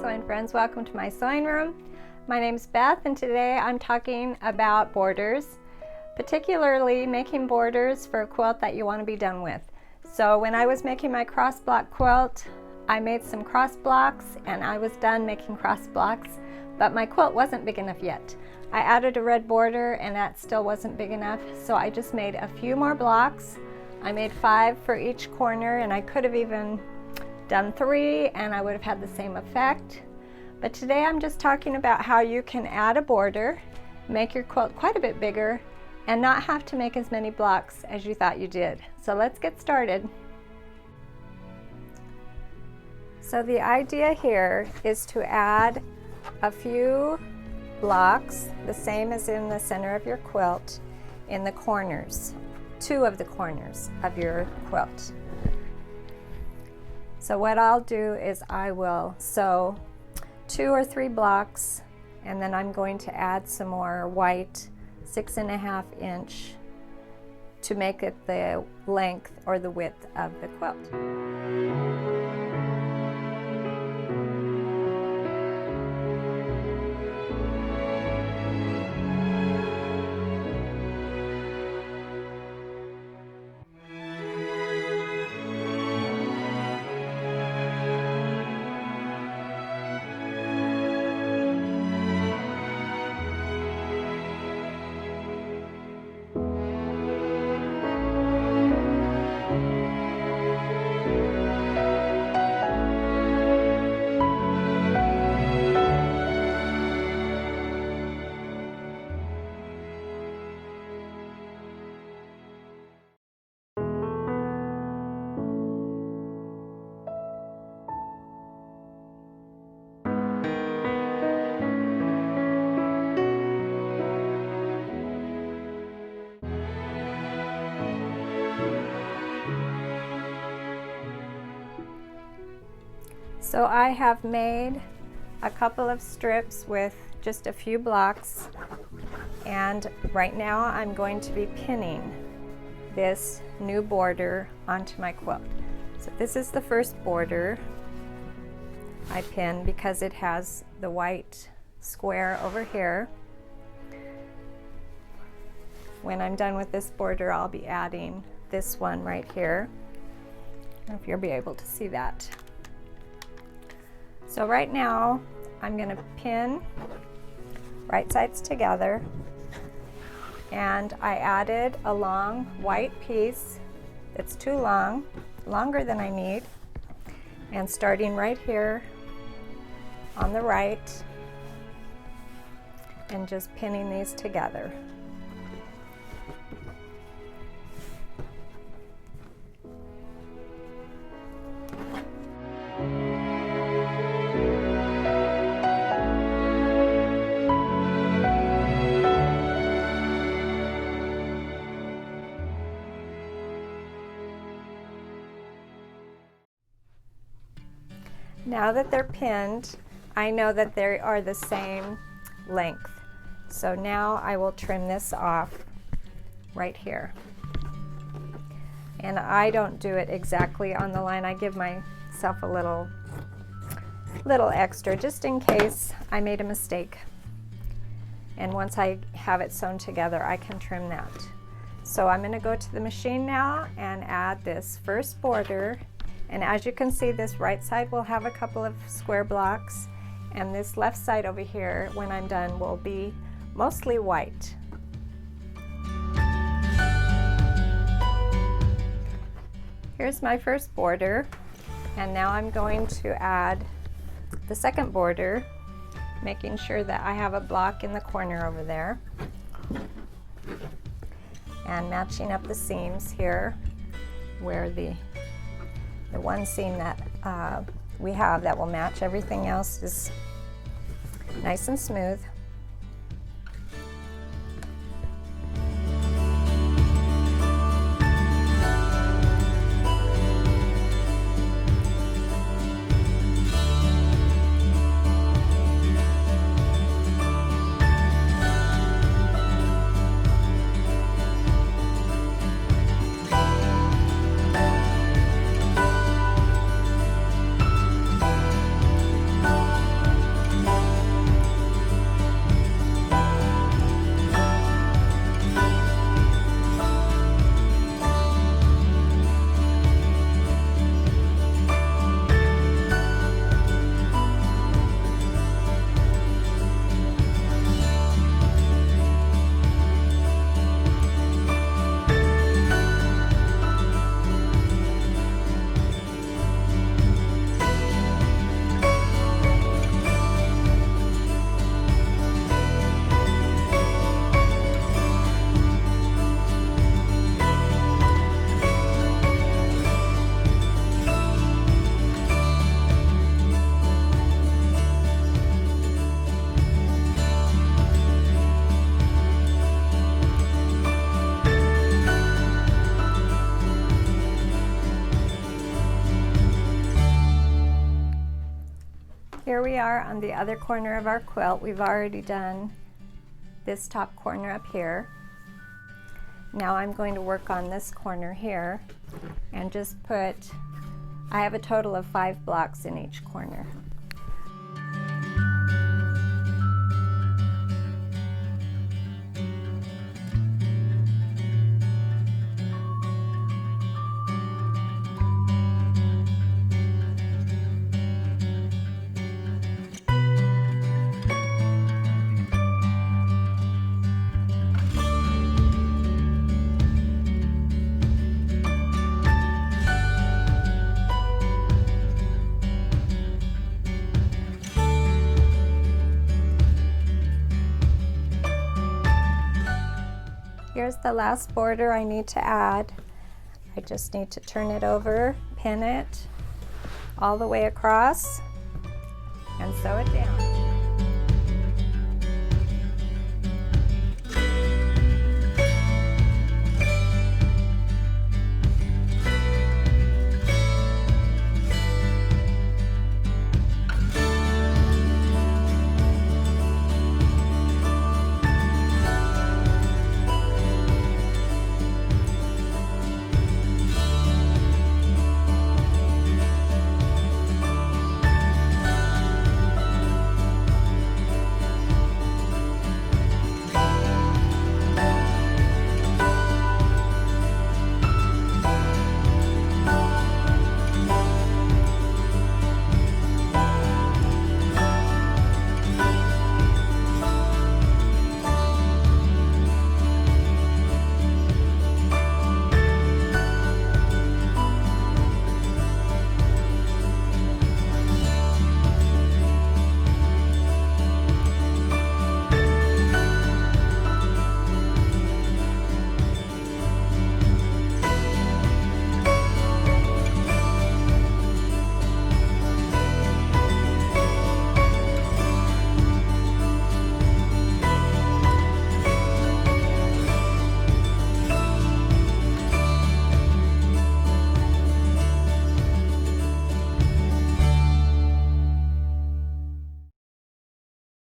sewing friends, welcome to my sewing room. My name's Beth and today I'm talking about borders, particularly making borders for a quilt that you want to be done with. So when I was making my cross block quilt, I made some cross blocks and I was done making cross blocks, but my quilt wasn't big enough yet. I added a red border and that still wasn't big enough, so I just made a few more blocks. I made 5 for each corner and I could have even done 3 and I would have had the same effect. But today I'm just talking about how you can add a border, make your quilt quite a bit bigger, and not have to make as many blocks as you thought you did. So let's get started. So the idea here is to add a few blocks, the same as in the center of your quilt, in the corners, 2 of the corners of your quilt. So what I'll do is I will sew 2 or 3 blocks, and then I'm going to add some more white 6.5 inch to make it the length or the width of the quilt. So I have made a couple of strips with just a few blocks, and right now I'm going to be pinning this new border onto my quilt. So this is the first border I pin because it has the white square over here. When I'm done with this border, I'll be adding this one right here. I don't know if you'll be able to see that. So right now, I'm going to pin right sides together, and I added a long white piece that's too long, longer than I need, and starting right here on the right, and just pinning these together. Now that they're pinned, I know that they are the same length. So now I will trim this off right here. And I don't do it exactly on the line. I give myself a little extra just in case I made a mistake. And once I have it sewn together, I can trim that. So I'm going to go to the machine now and add this first border. And as you can see, this right side will have a couple of square blocks, and this left side over here, when I'm done, will be mostly white. Here's my first border, and now I'm going to add the second border, making sure that I have a block in the corner over there, and matching up the seams here where the one seam that we have that will match everything else is nice and smooth. Here we are on the other corner of our quilt. We've already done this top corner up here. Now I'm going to work on this corner here and just I have a total of 5 blocks in each corner. Here's the last border I need to add. I just need to turn it over, pin it all the way across, and sew it down.